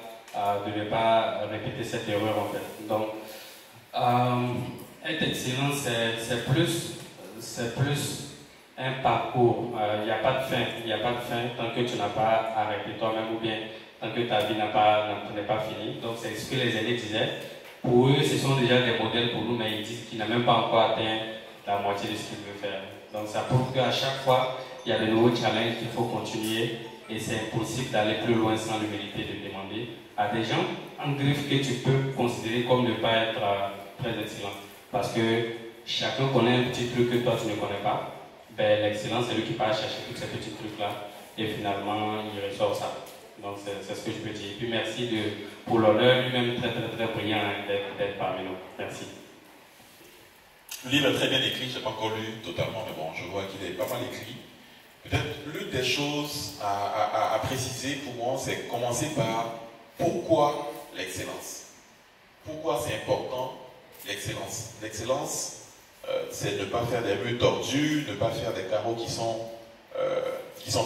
répéter cette erreur en fait. Donc, être excellent, c'est plus un parcours. Il n'y a pas de fin. Il n'y a pas de fin tant que tu n'as pas arrêté toi-même ou bien tant que ta vie n'est pas finie. Donc, c'est ce que les aînés disaient. Pour eux, ce sont déjà des modèles pour nous, mais ils disent qu'ils n'ont même pas encore atteint la moitié de ce qu'ils veulent faire. Donc, ça prouve qu'à chaque fois, il y a de nouveaux challenges qu'il faut continuer et c'est impossible d'aller plus loin sans l'humilité de demander à des gens en griffe que tu peux considérer comme ne pas être très excellent. Parce que chacun connaît un petit truc que toi tu ne connais pas. Ben, l'excellence, c'est lui qui part chercher tous ces petits trucs-là et finalement il ressort ça. Donc c'est ce que je peux dire. Et puis merci pour l'honneur, lui-même très brillant d'être parmi nous. Merci. Le livre est très bien écrit, je n'ai pas encore lu totalement, mais bon, je vois qu'il est pas mal écrit. Peut-être l'une des choses à préciser pour moi, c'est commencer par pourquoi l'excellence. Pourquoi c'est important l'excellence. L'excellence, c'est ne pas faire des rues tordues, ne pas faire des carreaux qui sont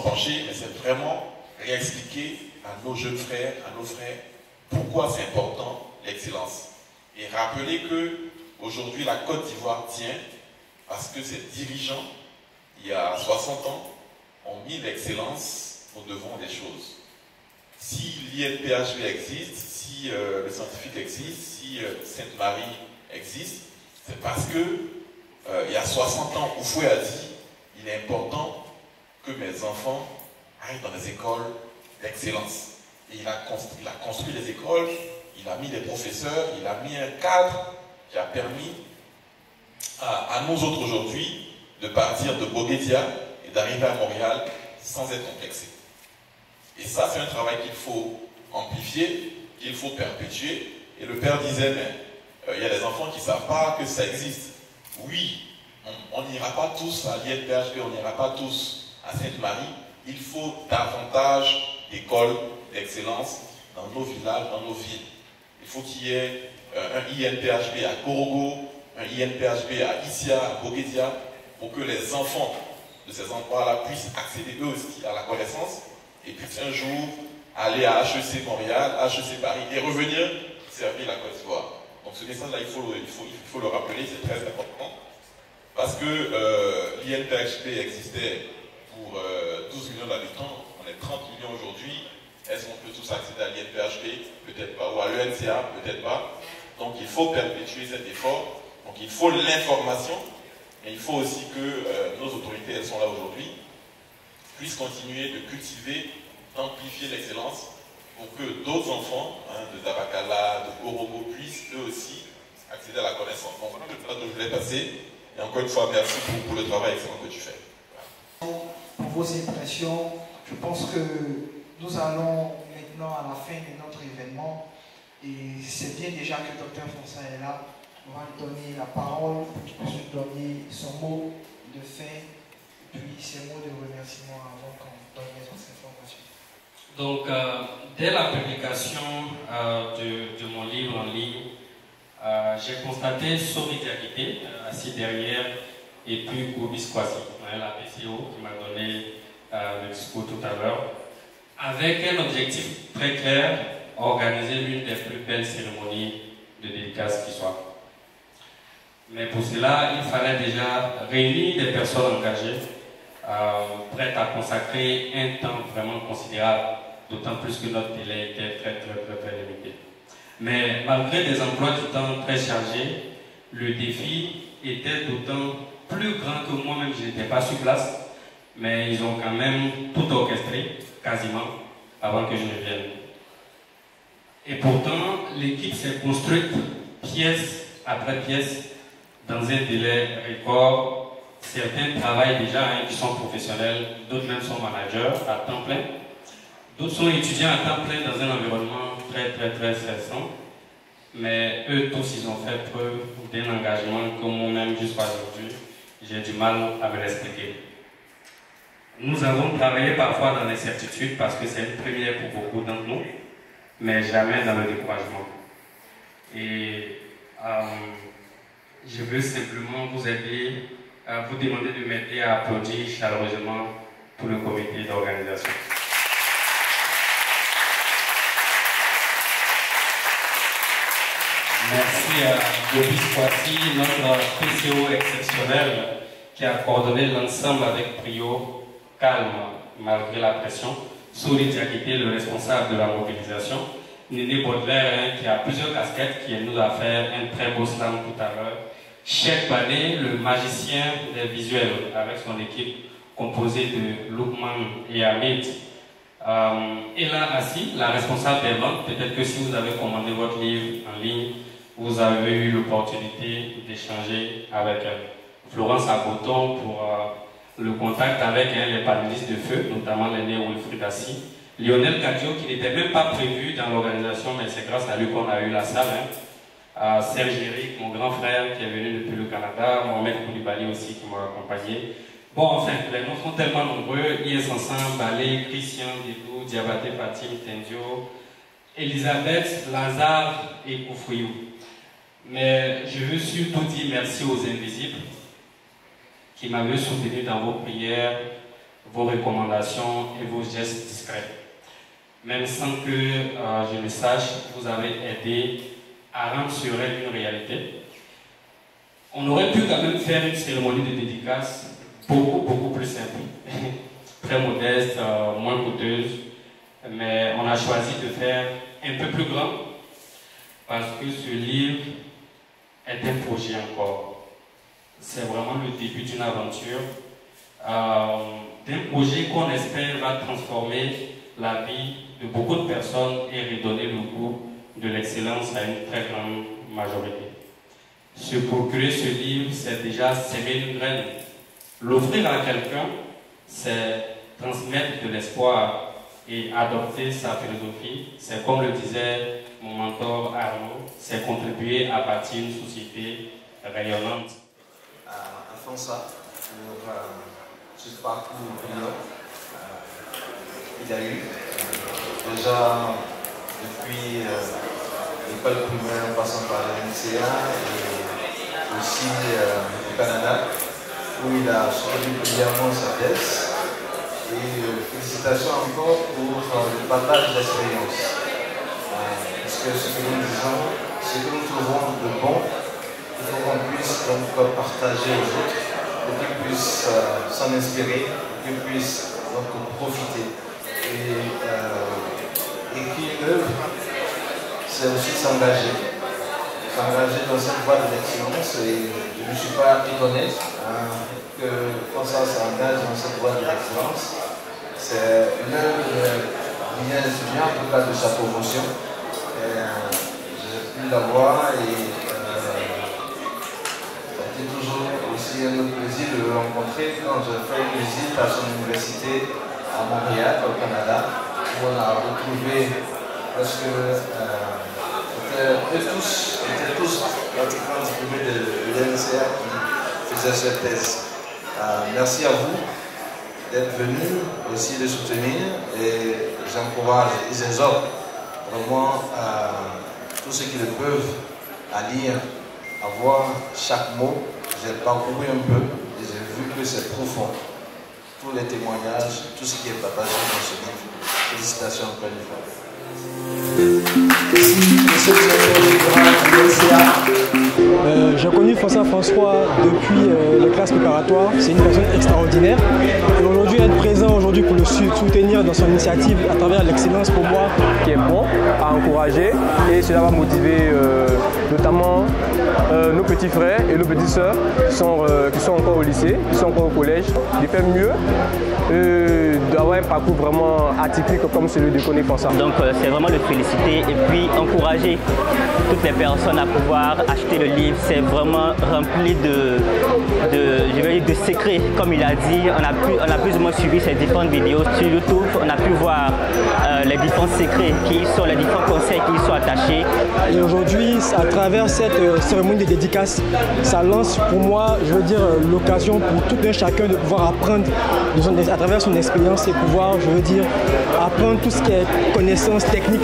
penchés, mais c'est vraiment réexpliquer à nos jeunes frères, à nos frères, pourquoi c'est important l'excellence. Et rappeler que aujourd'hui la Côte d'Ivoire tient parce que ses dirigeants, il y a 60 ans, ont mis l'excellence au devant des choses. Si l'INPHB existe, si le scientifique existe, si Sainte-Marie existe, c'est parce que il y a 60 ans, Oufoué a dit il est important que mes enfants aillent dans des écoles d'excellence. Et il a construit les écoles, il a mis des professeurs, il a mis un cadre qui a permis à nous autres aujourd'hui de partir de Boguédia et d'arriver à Montréal sans être complexés. Et ça, c'est un travail qu'il faut amplifier, qu'il faut perpétuer. Et le père disait, mais il y a des enfants qui ne savent pas que ça existe. Oui, on n'ira pas tous à l'INPHB, on n'ira pas tous à Sainte-Marie. Il faut davantage d'écoles d'excellence dans nos villages, dans nos villes. Il faut qu'il y ait un INPHB à Korogo, un INPHB à Issia, à Boguédia, pour que les enfants de ces endroits-là puissent accéder eux aussi à la connaissance et puissent un jour aller à HEC Montréal, HEC Paris et revenir servir la Côte d'Ivoire. Donc ce message-là, il faut le rappeler, c'est très important. Parce que l'INPHB existait pour 12 millions d'habitants, on est 30 millions aujourd'hui. Est-ce qu'on peut tous accéder à l'INPHB? Peut-être pas. Ou à l'ENCA? Peut-être pas. Donc il faut perpétuer cet effort. Donc il faut l'information, mais il faut aussi que nos autorités, elles sont là aujourd'hui, puissent continuer de cultiver, d'amplifier l'excellence pour que d'autres enfants, de Tabakala, de Korogo, puissent eux aussi accéder à la connaissance. Donc voilà le message que je voulais passer. Et encore une fois, merci pour le travail excellent que tu fais. Pour vos impressions, je pense que nous allons maintenant à la fin de notre événement et c'est bien déjà que le Dr François est là. On va lui donner la parole pour qu'il puisse nous donner son mot de fin et puis ses mots de remerciement avant qu'on donne les autres informations. Donc, dès la publication de mon livre en ligne, j'ai constaté solidarité assis derrière et puis Kourbis Kwasi, la PCO qui m'a donné le discours tout à l'heure, avec un objectif très clair, organiser l'une des plus belles cérémonies de dédicace qui soit. Mais pour cela, il fallait déjà réunir des personnes engagées, prêtes à consacrer un temps vraiment considérable, d'autant plus que notre délai était très limité. Mais malgré des emplois du temps très chargés, le défi était d'autant plus grands que moi-même, je n'étais pas sur place, mais ils ont quand même tout orchestré, quasiment, avant que je ne vienne. Et pourtant, l'équipe s'est construite pièce après pièce, dans un délai record. Certains travaillent déjà, qui sont professionnels, d'autres même sont managers à temps plein. D'autres sont étudiants à temps plein dans un environnement très stressant. Mais eux tous, ils ont fait preuve d'un engagement que moi-même, jusqu'à aujourd'hui, j'ai du mal à me l'expliquer. Nous avons travaillé parfois dans l'incertitude parce que c'est une première pour beaucoup d'entre nous, mais jamais dans le découragement. Et je veux simplement vous aider, vous demander de m'aider à applaudir chaleureusement pour le comité d'organisation. Merci à Bobby Squati, notre PCO exceptionnel, qui a coordonné l'ensemble avec brio, calme, malgré la pression. Souli Diakité, le responsable de la mobilisation. Néné Baudelaire, qui a plusieurs casquettes, qui nous a fait un très beau slam tout à l'heure. Cheikh Bané, le magicien des visuels, avec son équipe composée de Loukman et Hamid. Ella Assi, la responsable des ventes. Peut-être que si vous avez commandé votre livre en ligne, vous avez eu l'opportunité d'échanger avec elle. Florence Agoton pour le contact avec les panélistes de feu, notamment l'aîné Wilfried Assi. Lionel Cadio, qui n'était même pas prévu dans l'organisation, mais c'est grâce à lui qu'on a eu la salle. Serge Eric, mon grand frère qui est venu depuis le Canada. Mohamed Koulibaly aussi qui m'a accompagné. Bon, enfin, les noms sont tellement nombreux. IS Ensemble, Balé, Christian, Didou, Diabaté, Fatim, Tendio, Elisabeth, Lazare et Koufouillou. Mais je veux surtout dire merci aux invisibles qui m'avaient soutenu dans vos prières, vos recommandations et vos gestes discrets. Même sans que je le sache, vous avez aidé à rendre sur elle une réalité. On aurait pu quand même faire une cérémonie de dédicace beaucoup plus simple, très modeste, moins coûteuse, mais on a choisi de faire un peu plus grand parce que ce livre est un projet encore. C'est vraiment le début d'une aventure, d'un projet qu'on espère va transformer la vie de beaucoup de personnes et redonner le goût de l'excellence à une très grande majorité. Se procurer ce livre, c'est déjà s'aimer une graine. L'offrir à quelqu'un, c'est transmettre de l'espoir et adopter sa philosophie. C'est comme le disait mon mentor Arnaud, c'est contribuer à bâtir une société rayonnante. Alfonsa, pour ce parcours brillant, il a eu déjà depuis l'école primaire en passant par l'NCA et aussi au Canada, où il a soutenu brillamment sa thèse. Et félicitations encore pour le partage d'expérience. Parce que ce que nous disons, ce que nous trouvons de bon, il faut qu'on puisse donc partager aux autres, pour qu'ils puissent s'en inspirer, pour qu'ils puissent donc profiter. Et qu'une œuvre, c'est aussi s'engager dans cette voie de l'excellence. Et je ne suis pas étonné que François s'engage dans cette voie de l'excellence. C'est une œuvre bien suivie, en tout cas de sa promotion. J'ai pu la voir et c'était toujours aussi un autre plaisir de le rencontrer quand j'ai fait une visite à son université à Montréal, au Canada, où on a retrouvé presque eux tous pratiquement diplômés de l'NCA qui faisaient cette thèse. Merci à vous d'être venus aussi de soutenir et j'encourage et j'exhorte vraiment tous ceux qui le peuvent à lire, à voir chaque mot. J'ai parcouru un peu et j'ai vu que c'est profond. Tous les témoignages, tout ce qui est partagé dans ce livre. Félicitations encore une fois. Merci, monsieur le directeur général de l'NCA. J'ai connu François depuis les classes préparatoires. C'est une personne extraordinaire. Et aujourd'hui, être présent aujourd'hui pour le soutenir dans son initiative à travers l'excellence pour moi, qui est bon à encourager, et cela va motiver notamment nos petits frères et nos petites sœurs qui sont encore au lycée, qui sont encore au collège, de faire mieux, d'avoir un parcours vraiment atypique comme celui de Koné François. Donc c'est vraiment le féliciter et puis encourager toutes les personnes à pouvoir acheter le livre. C'est vraiment rempli de secrets. Comme il a dit, on a plus ou moins suivi ces différentes vidéos sur YouTube. On a pu voir les différents secrets qui sont, les différents conseils qui y sont attachés. Et aujourd'hui, à travers cette cérémonie de dédicace, ça lance pour moi, je veux dire, l'occasion pour tout un chacun de pouvoir apprendre à travers son expérience et pouvoir, je veux dire, apprendre tout ce qui est connaissance technique,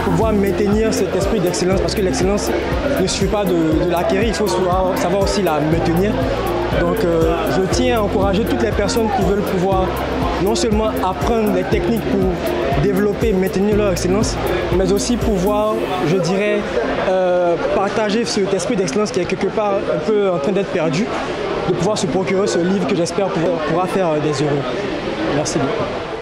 pouvoir maintenir cet esprit d'excellence, parce que l'excellence ne suffit pas de l'acquérir, il faut savoir aussi la maintenir. Donc je tiens à encourager toutes les personnes qui veulent pouvoir non seulement apprendre les techniques pour développer et maintenir leur excellence, mais aussi pouvoir, je dirais, partager cet esprit d'excellence qui est quelque part un peu en train d'être perdu, de pouvoir se procurer ce livre que j'espère pourra faire des heureux. Merci beaucoup.